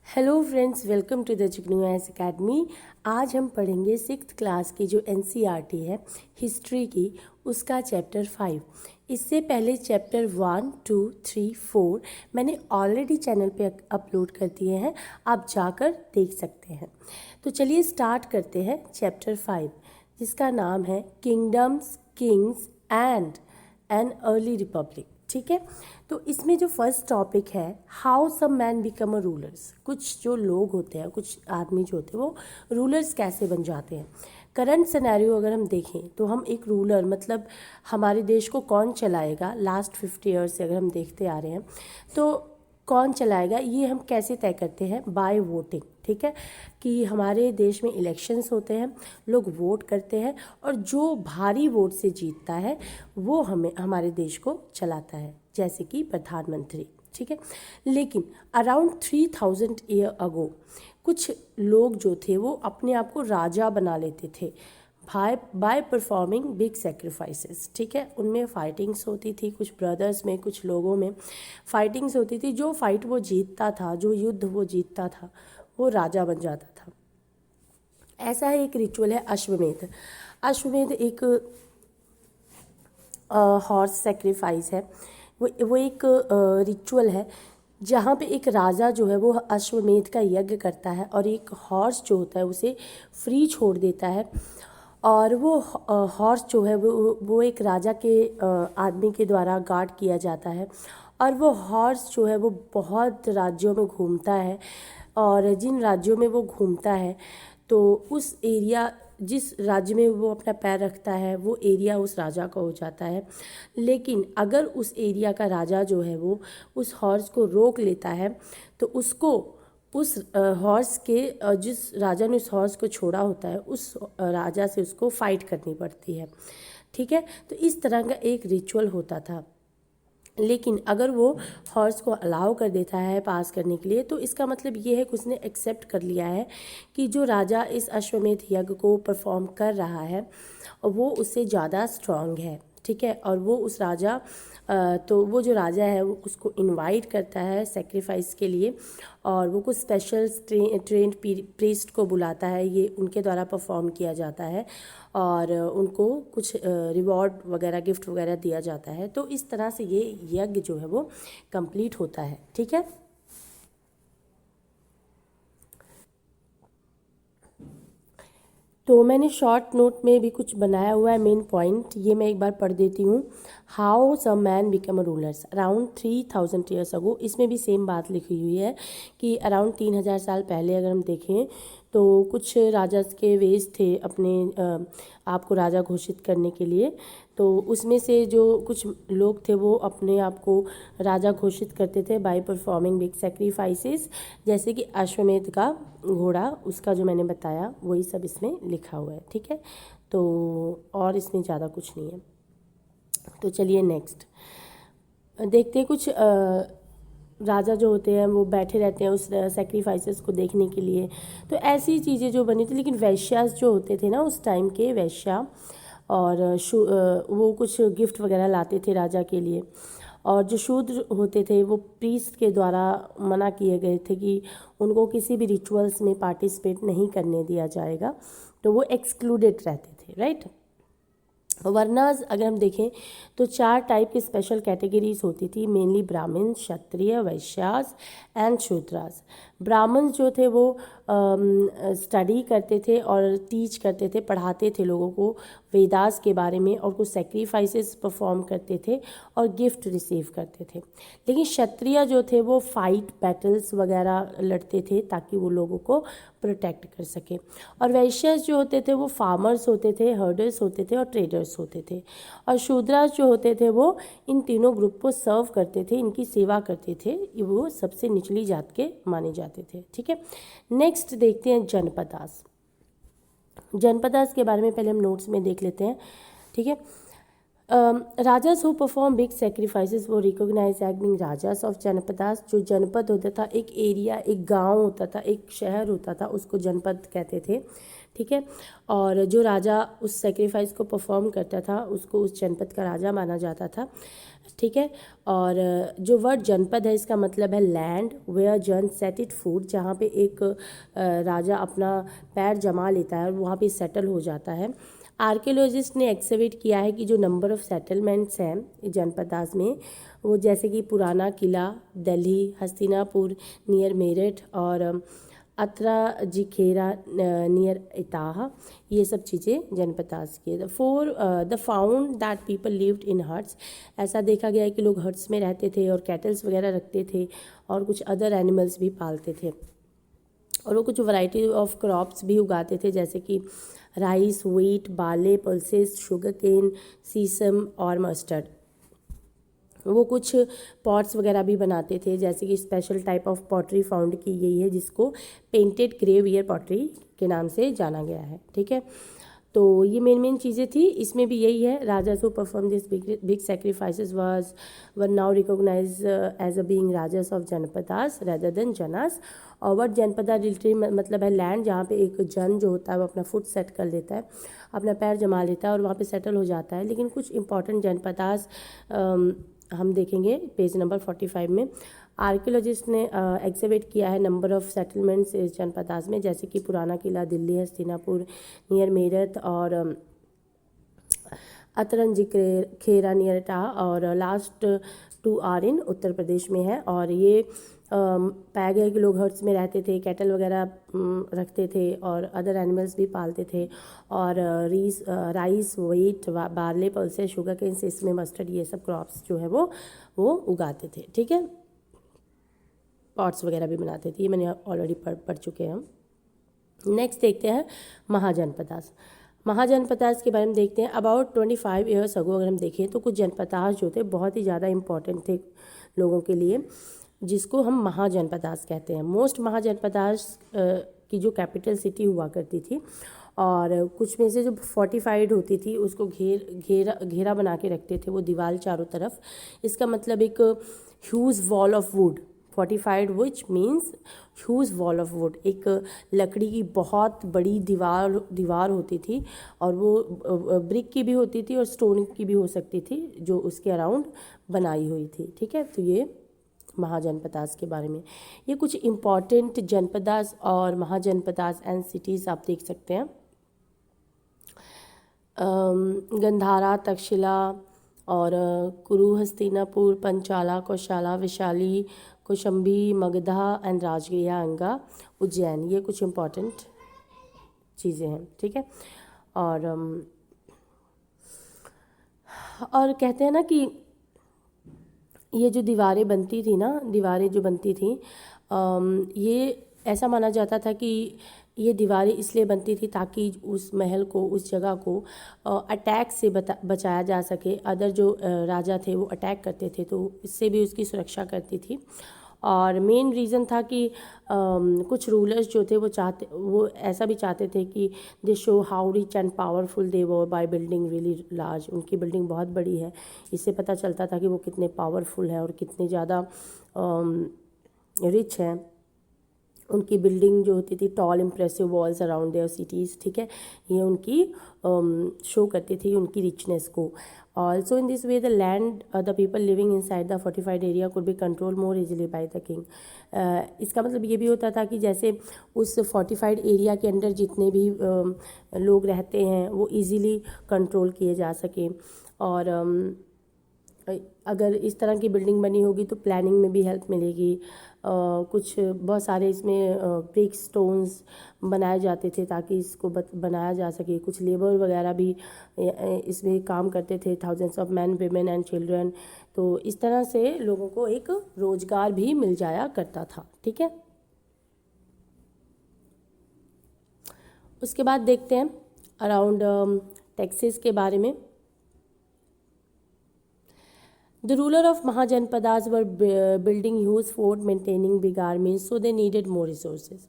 Hello friends, welcome to the Jignu S academy. आज हम पढ़ेंगे सिक्स्थ क्लास की जो एनसीईआरटी है हिस्ट्री की, उसका चैप्टर 5। इससे पहले चैप्टर 1, 2, 3, 4 मैंने ऑलरेडी चैनल पे अपलोड कर दिए हैं, आप जाकर देख सकते हैं। तो चलिए स्टार्ट करते हैं चैप्टर 5, जिसका नाम है kingdoms, kings and an early republic. ठीक है, तो इसमें जो फर्स्ट टॉपिक है, how some men become a rulers. कुछ जो लोग होते हैं, कुछ आदमी जो होते हैं, वो रूलर्स कैसे बन जाते हैं। करंट सिनेरियो अगर हम देखें तो हम एक रूलर मतलब हमारे देश को कौन चलाएगा, लास्ट 50 ईयर्स से अगर हम देखते आ रहे हैं तो कौन चलाएगा, ये हम कैसे तय करते हैं, बाय वोटिंग। ठीक है, कि हमारे देश में इलेक्शंस होते हैं, लोग वोट करते हैं और जो भारी वोट से जीतता है वो हमें हमारे देश को चलाता है, जैसे कि प्रधानमंत्री। ठीक है, लेकिन अराउंड 3000 ईयर अगो कुछ लोग जो थे वो अपने आप को राजा बना लेते थे बाय परफॉर्मिंग बिग सेक्रीफाइसेस। ठीक है, उनमें फाइटिंग्स होती थी, कुछ ब्रदर्स में, कुछ लोगों में फाइटिंग्स होती थी। जो फाइट वो जीतता था, जो युद्ध वो जीतता था, वो राजा बन जाता था। ऐसा ही एक रिचुअल है अश्वमेध। अश्वमेध एक हॉर्स सेक्रीफाइस है। वो एक रिचुअल है जहाँ पे एक राजा जो है वो अश्वमेध का यज्ञ करता है और एक हॉर्स जो होता है उसे फ्री छोड़ देता है। और वो हॉर्स जो है वो एक राजा के आदमी के द्वारा गार्ड किया जाता है। और वो हॉर्स जो है वो बहुत राज्यों में घूमता है, और जिन राज्यों में वो घूमता है तो उस एरिया, जिस राज्य में वो अपना पैर रखता है, वो एरिया उस राजा का हो जाता है। लेकिन अगर उस एरिया का राजा जो है वो उस हॉर्स को रोक लेता है तो उसको उस हॉर्स के जिस राजा ने उस हॉर्स को छोड़ा होता है उस राजा से उसको फाइट करनी पड़ती है। ठीक है, तो इस तरह का एक रिचुअल होता था। लेकिन अगर वो हॉर्स को अलाउ कर देता है पास करने के लिए, तो इसका मतलब ये है कि उसने एक्सेप्ट कर लिया है कि जो राजा इस अश्वमेध यज्ञ को परफॉर्म कर रहा है वो उससे ज़्यादा स्ट्रांग है। ठीक है, और वो उस राजा तो वो जो राजा है वो उसको इनवाइट करता है सेक्रीफाइस के लिए, और वो कुछ स्पेशल ट्रेंड प्रीस्ट को बुलाता है, ये उनके द्वारा परफॉर्म किया जाता है और उनको कुछ रिवॉर्ड वगैरह, गिफ्ट वगैरह दिया जाता है। तो इस तरह से ये यज्ञ जो है वो कंप्लीट होता है। ठीक है, तो मैंने शॉर्ट नोट में भी कुछ बनाया हुआ है मेन पॉइंट, ये मैं एक बार पढ़ देती हूँ। How some men become a rulers around 3000 years ago. इसमें भी सेम बात लिखी हुई है कि अराउंड 3000 साल पहले अगर हम देखें तो कुछ राजा के वेज थे अपने आप को राजा घोषित करने के लिए। तो उसमें से जो कुछ लोग थे वो अपने आप को राजा घोषित करते थे बाय परफॉर्मिंग बिग सेक्रीफाइसेस, जैसे कि अश्वमेध का घोड़ा, उसका जो मैंने बताया वही सब इसमें लिखा हुआ है। ठीक है, तो और इसमें ज़्यादा कुछ नहीं है। तो चलिए नेक्स्ट देखते हैं। कुछ राजा जो होते हैं वो बैठे रहते हैं उस सेक्रीफाइसेस को देखने के लिए। तो ऐसी चीज़ें जो बनी थी, लेकिन वैश्यास जो होते थे ना उस टाइम के, वैश्या और वो कुछ गिफ्ट वगैरह लाते थे राजा के लिए। और जो शूद्र होते थे वो प्रीस्ट के द्वारा मना किए गए थे कि उनको किसी भी रिचुअल्स में पार्टिसिपेट नहीं करने दिया जाएगा, तो वो एक्सक्लूडेड रहते थे। राइट, वर्नास अगर हम देखें तो 4 टाइप की स्पेशल कैटेगरीज होती थी, मेनली ब्राह्मण, क्षत्रिय, वैश्यास एंड शूद्रास। ब्राह्मण जो थे वो स्टडी करते थे और टीच करते थे, पढ़ाते थे लोगों को वेदास के बारे में, और कुछ सेक्रीफाइसेस परफॉर्म करते थे और गिफ्ट रिसीव करते थे। लेकिन क्षत्रिय जो थे वो फाइट बैटल्स वगैरह लड़ते थे ताकि वो लोगों को प्रोटेक्ट कर सके। और वैश्यास जो होते थे वो फार्मर्स होते थे, हर्डर्स होते थे और ट्रेडर्स होते थे। और शूद्रास जो होते थे वो इन तीनों ग्रुप को सर्व करते थे, इनकी सेवा करते थे, वो सबसे निचली जात के माने जाते थे। ठीक है, नेक्स्ट देखते हैं जनपदास। जनपदास के बारे में पहले हम नोट्स में देख लेते हैं। ठीक है, rajas who perform big sacrifices वो recognise as being rajas of janapadas. जो जनपद होता था, एक एरिया, एक गांव होता था, एक शहर होता था, उसको जनपद कहते थे। ठीक है, और जो राजा उस सेक्रीफाइस को परफॉर्म करता था उसको उस जनपद का राजा माना जाता था। ठीक है। और जो वर्ड जनपद है इसका मतलब है लैंड वेयर जन सेट इट फूड, जहाँ पे एक राजा अपना पैर जमा लेता है और वहाँ पे सेटल हो जाता है। आर्कियोलॉजिस्ट ने एक्सकवेट किया है कि जो नंबर ऑफ सेटलमेंट्स हैं जनपदास में, वो जैसे कि पुराना किला दिल्ली, हस्तिनापुर नियर मेरठ और अत्राजिखेरा नियर इटाह, ये सब चीज़ें जनपदास के। The found that people lived in huts, ऐसा देखा गया है कि लोग हट्स में रहते थे और कैटल्स वगैरह रखते थे और कुछ अदर एनिमल्स भी पालते थे, और वो कुछ वैरायटी ऑफ क्रॉप्स भी उगाते थे जैसे कि rice, wheat, barley, pulses, sugar cane, sesame और मस्टर्ड। वो कुछ पॉट्स वगैरह भी बनाते थे, जैसे कि special type of pottery found की गई है जिसको पेंटेड ग्रेवियर पॉटरी के नाम से जाना गया है। ठीक है, तो ये मेन चीज़ें थी। इसमें भी यही है, rajas who perform this big sacrifices were now recognise as a being rajas of janapadas rather than janas. और वर्ड जनपदा लिटरली मतलब है लैंड, जहाँ पे एक जन जो होता है वो अपना फुट सेट कर लेता है, अपना पैर जमा लेता है और वहाँ पे सेटल हो जाता है। लेकिन कुछ इंपॉर्टेंट जनपदास हम देखेंगे पेज नंबर 45 में। आर्कियोलॉजिस्ट ने एग्जिबिट किया है नंबर ऑफ सेटलमेंट्स इस जनपदास में, जैसे कि पुराना किला दिल्ली, हस्तिनापुर नियर मेरठ और अतरंजीखेरा नियर टाह, और last 2 are in Uttar Pradesh में है। और ये पाया गया कि लोग हर्ट्स में रहते थे, कैटल वगैरह रखते थे और अदर एनिमल्स भी पालते थे, और rice, wheat, barley, pulses, sugar cane, sesame, mustard, ये सब क्रॉप्स जो है वो उगाते थे। ठीक है, पॉट्स वगैरह भी बनाते थे, ये मैंने ऑलरेडी पढ़ चुके हैं हम। नेक्स्ट देखते हैं महाजनपदास। महाजनपदास के बारे में देखते हैं। अबाउट 25 ईयर्स अगो अगर हम देखें तो कुछ जनपदास जो थे बहुत ही ज़्यादा इंपॉर्टेंट थे लोगों के लिए, जिसको हम महाजनपदास कहते हैं। मोस्ट महाजनपदास की जो कैपिटल सिटी हुआ करती थी, और कुछ में से जो फोर्टिफाइड होती थी उसको घेरा बना के रखते थे वो दीवार चारों तरफ। इसका मतलब एक huge wall of would, fortified which means huge wall of would, एक लकड़ी की बहुत बड़ी दीवार होती थी, और वो ब्रिक की भी होती थी और स्टोन की भी हो सकती थी, जो उसके अराउंड बनाई हुई थी। ठीक है, तो ये महाजनपदास के बारे में। ये कुछ इम्पॉर्टेंट जनपदास और महाजनपदास एंड सिटीज़ आप देख सकते हैं। गंधारा, तक्षशिला और कुरु, हस्तिनापुर, पंचाला, कौशाला, विशाली, कौशंबी, मगधा एंड राजगृह, अंगा, उज्जैन, ये कुछ इम्पॉर्टेंट चीज़ें हैं। ठीक है, और कहते हैं ना कि ये जो दीवारें बनती थी, ये ऐसा माना जाता था कि ये दीवारें इसलिए बनती थी ताकि उस महल को, उस जगह को अटैक से बचाया जा सके। अदर जो राजा थे वो अटैक करते थे तो इससे भी उसकी सुरक्षा करती थी। और मेन रीज़न था कि कुछ रूलर्स जो थे वो ऐसा भी चाहते थे कि दे show how rich and powerful they were by building really large. उनकी बिल्डिंग बहुत बड़ी है, इससे पता चलता था कि वो कितने पावरफुल है और कितने ज़्यादा रिच हैं। उनकी बिल्डिंग जो होती थी, tall impressive walls around their cities, ठीक है, ये उनकी शो करती थी उनकी रिचनेस को। Also in this way the land the people living in side the fortified area could be control more easily by the king. इसका मतलब ये भी होता था कि जैसे उस फोर्टिफाइड एरिया के अंदर जितने भी लोग रहते हैं वो इजीली कंट्रोल किए जा सकें। और अगर इस तरह की बिल्डिंग बनी होगी तो प्लानिंग में भी हेल्प मिलेगी। कुछ बहुत सारे इसमें ब्रिक स्टोन्स बनाए जाते थे ताकि इसको बनाया जा सके। कुछ लेबर वगैरह भी इसमें काम करते थे, thousands of man, women and children. तो इस तरह से लोगों को एक रोजगार भी मिल जाया करता था। ठीक है, उसके बाद देखते हैं अराउंड टैक्सेस के बारे में। The ruler of Mahajanpadas were building huge fort, maintaining big armies, so they needed more resources.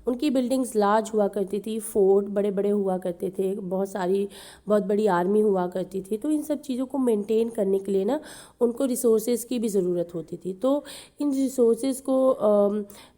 उनकी बिल्डिंग्स लार्ज हुआ करती थी, फोर्ट बड़े बड़े हुआ करते थे, बहुत बड़ी आर्मी हुआ करती थी। तो इन सब चीज़ों को मेंटेन करने के लिए ना उनको रिसोर्सेज की भी ज़रूरत होती थी। तो इन रिसोर्सेज को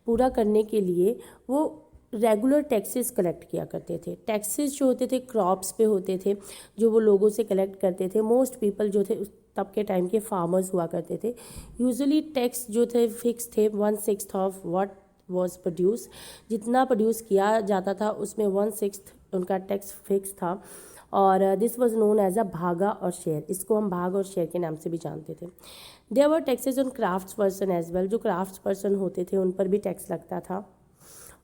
पूरा करने के लिए वो रेगुलर टैक्सेस कलेक्ट किया करते थे। टैक्सेस जो होते थे क्रॉप्स पे होते थे, जो वो लोगों से कलेक्ट करते थे। मोस्ट पीपल जो थे तब के टाइम के फार्मर्स हुआ करते थे। यूजुअली टैक्स जो थे फिक्स थे, 1/6 ऑफ व्हाट वॉज प्रोड्यूस, जितना प्रोड्यूस किया जाता था उसमें 1/6 उनका टैक्स फिक्स था। और this was known as a bhaga और शेयर, इसको हम भाग और शेयर के नाम से भी जानते थे। There were taxes on crafts person as well, जो क्राफ्ट्स पर्सन होते थे उन पर भी टैक्स लगता था।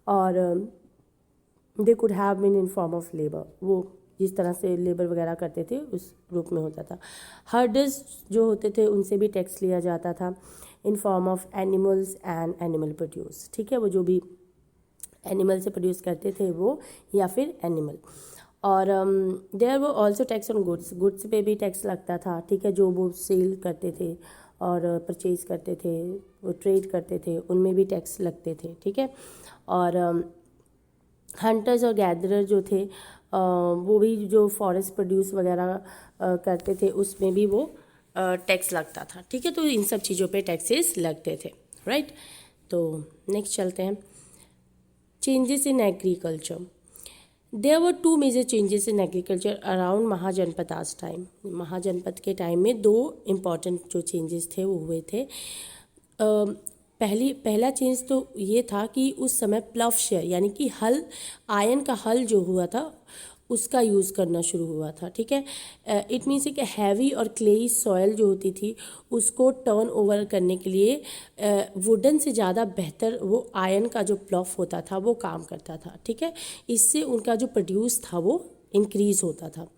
और they could have been in form of labour, वो जिस तरह से लेबर वगैरह करते थे उस रूप में होता था। हर्डर्स जो होते थे उनसे भी टैक्स लिया जाता था इन form of animals and animal produce, ठीक है, वो जो भी एनिमल से प्रोड्यूस करते थे वो, या फिर एनिमल। और देयर वो also tax on goods, goods पे भी टैक्स लगता था, ठीक है, जो वो सेल करते थे और परचेज करते थे, वो ट्रेड करते थे, उनमें भी टैक्स लगते थे, ठीक है। और हंटर्स और गैदरर जो थे वो भी जो फॉरेस्ट प्रोड्यूस वगैरह करते थे उसमें भी वो टैक्स लगता था, ठीक है। तो इन सब चीज़ों पे टैक्सेस लगते थे, राइट। तो नेक्स्ट चलते हैं, changes in agriculture. There were 2 major changes in agriculture around mahajanapadas time. Mahajanapada के टाइम में 2 इम्पॉर्टेंट जो चेंजेस थे वो हुए थे। पहला चेंज तो ये था कि उस समय प्लवशेयर यानी कि हल, आयन का हल जो हुआ था उसका यूज़ करना शुरू हुआ था, ठीक है। इट मीन्स कि हैवी और क्लेई सॉयल जो होती थी उसको टर्न ओवर करने के लिए वुडन से ज़्यादा बेहतर वो आयन का जो प्लॉव होता था वो काम करता था, ठीक है। इससे उनका जो प्रोड्यूस था वो इंक्रीज़ होता था।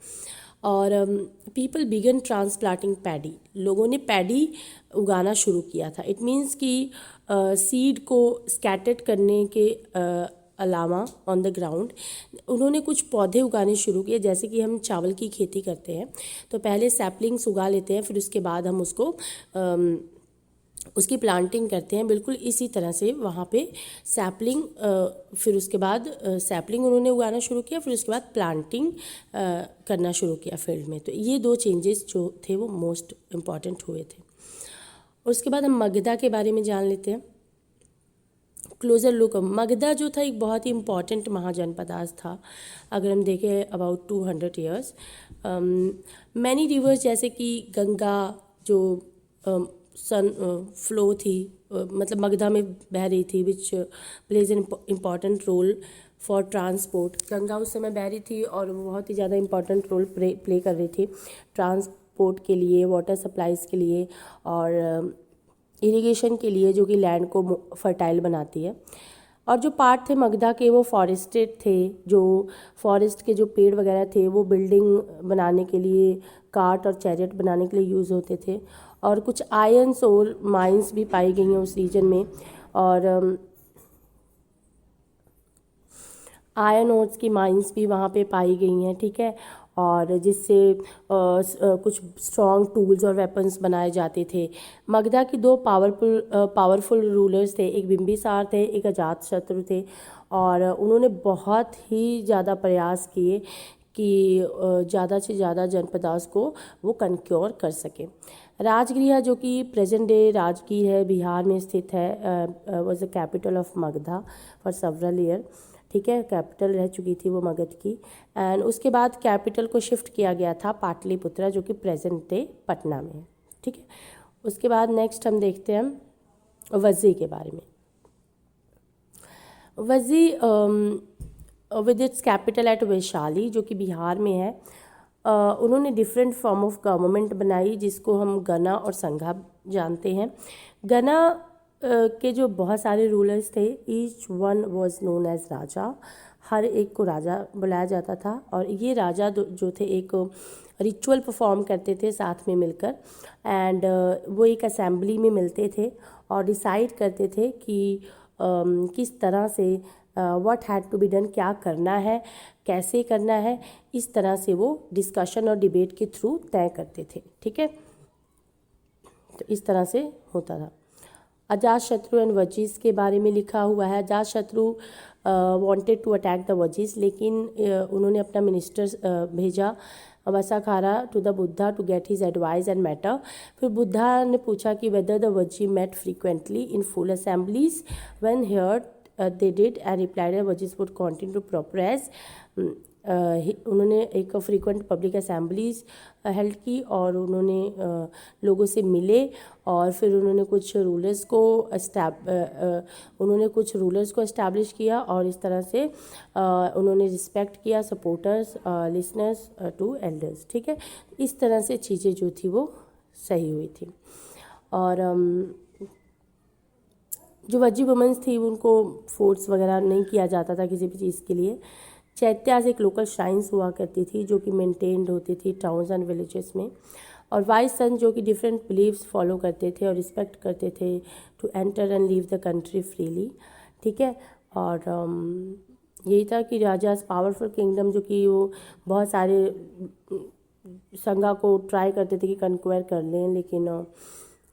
और पीपल बिगन ट्रांसप्लांटिंग पैडी, लोगों ने पैडी उगाना शुरू किया था। इट मीन्स कि सीड को स्कैटर्ड करने के अलावा ऑन द ग्राउंड उन्होंने कुछ पौधे उगाने शुरू किए। जैसे कि हम चावल की खेती करते हैं तो पहले सैपलिंग्स उगा लेते हैं, फिर उसके बाद हम उसको उसकी प्लांटिंग करते हैं। बिल्कुल इसी तरह से वहाँ पे सैपलिंग, फिर उसके बाद सैपलिंग उन्होंने उगाना शुरू किया, फिर उसके बाद प्लांटिंग करना शुरू किया फील्ड में। तो ये 2 चेंजेस जो थे वो मोस्ट इम्पॉर्टेंट हुए थे। उसके बाद हम मगधा के बारे में जान लेते हैं। क्लोजर लुक, मगधा जो था एक बहुत ही इम्पॉर्टेंट महाजनपदास था। अगर हम देखें अबाउट 200 ईयर्स, मैनी रिवर्स जैसे कि गंगा जो सन फ्लो थी, मतलब मगधा में बह रही थी, which plays an important role for transport. Ganga उस समय बह रही थी और वो बहुत ही ज़्यादा इम्पॉर्टेंट रोल प्ले कर रही थी ट्रांसपोर्ट के लिए, वाटर सप्लाईज़ के लिए और इरिगेशन के लिए, जो कि लैंड को फर्टाइल बनाती है। और जो पार्ट थे मगधा के वो फॉरेस्टेड थे, जो फॉरेस्ट के जो पेड़ वगैरह थे वो बिल्डिंग बनाने के लिए, कार्ट और चैरियट बनाने के लिए यूज़ होते थे। और कुछ आयंस और माइंस भी पाई गई हैं उस रीजन में, और आयरन ओर्स की माइंस भी वहाँ पे पाई गई हैं, ठीक है। और जिससे कुछ स्ट्रॉन्ग टूल्स और वेपन्स बनाए जाते थे। मगधा की 2 पावरफुल रूलर्स थे, एक बिंबिसार थे, एक अजातशत्रु थे। और उन्होंने बहुत ही ज़्यादा प्रयास किए कि ज़्यादा से ज़्यादा जनपदास को वो कंक्योर कर सके। राजगृह जो कि प्रेजेंट डे राजगीर है, बिहार में स्थित है, was the capital of Magadha for several year, ठीक है, कैपिटल रह चुकी थी वो मगध की। एंड उसके बाद कैपिटल को शिफ्ट किया गया था पाटलिपुत्रा, जो कि प्रेजेंट डे पटना में है, ठीक है। उसके बाद नेक्स्ट हम देखते हैं वज्जी के बारे में। Vajji with its capital eight Vaishali, जो कि बिहार में है। उन्होंने डिफरेंट फॉर्म ऑफ गवर्नमेंट बनाई जिसको हम गना और संघा जानते हैं। गना के जो बहुत सारे रूलर्स थे, each one was known as raja, हर एक को राजा बुलाया जाता था। और ये राजा जो थे एक रिचुअल परफॉर्म करते थे साथ में मिलकर, एंड वो एक असेंबली में मिलते थे और डिसाइड करते थे कि किस तरह से what had to be done, क्या करना है, कैसे करना है, इस तरह से वो डिस्कशन और डिबेट के थ्रू तय करते थे, ठीक है। तो इस तरह से होता था। अजातशत्रु एंड वजीज के बारे में लिखा हुआ है। Ajatashatru wanted to attack the Vajjis, लेकिन उन्होंने अपना मिनिस्टर भेजा Vassakara to the Buddha to get his advice and matter. फिर बुद्धा ने पूछा कि whether the Vajji met frequently in full assemblies, when heard they did and replied that Vajis would continue to progress उन्होंने एक फ्रीक्वेंट पब्लिक असेंबलीज हेल्ड की और उन्होंने लोगों से मिले और फिर उन्होंने कुछ रूलर्स को एस्टैब्लिश किया और इस तरह से उन्होंने रिस्पेक्ट किया सपोर्टर्स लिसनर्स टू एल्डर्स। ठीक है, इस तरह से चीज़ें जो थी वो सही हुई थी। और जो वज्जी वुमेंस थी उनको फोर्स वगैरह नहीं किया जाता था किसी भी चीज़ के लिए। चैत्याज एक लोकल श्राइन्स हुआ करती थी जो कि मेंटेन्ड होती थी टाउन्स एंड विलेजेस में। और वाइस सन जो कि डिफरेंट बिलीव्स फॉलो करते थे और रिस्पेक्ट करते थे to enter and leave the country freely. ठीक है, और यही था कि राजाज पावरफुल किंगडम जो कि वो बहुत सारे संगा को ट्राई करते थे कि कन्क्वायर कर लें, लेकिन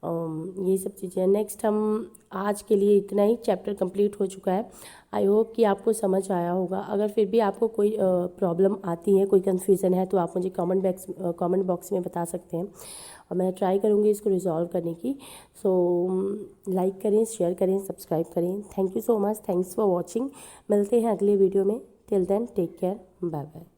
ये सब चीज़ें। नेक्स्ट हम आज के लिए इतना ही, चैप्टर कंप्लीट हो चुका है। आई होप कि आपको समझ आया होगा। अगर फिर भी आपको कोई प्रॉब्लम आती है, कोई कन्फ्यूज़न है, तो आप मुझे कमेंट बॉक्स में बता सकते हैं और मैं ट्राई करूँगी इसको रिजॉल्व करने की। सो लाइक करें, शेयर करें, सब्सक्राइब करें। Thank you so much, thanks for watching. मिलते हैं अगले वीडियो में। Till then take care, bye bye.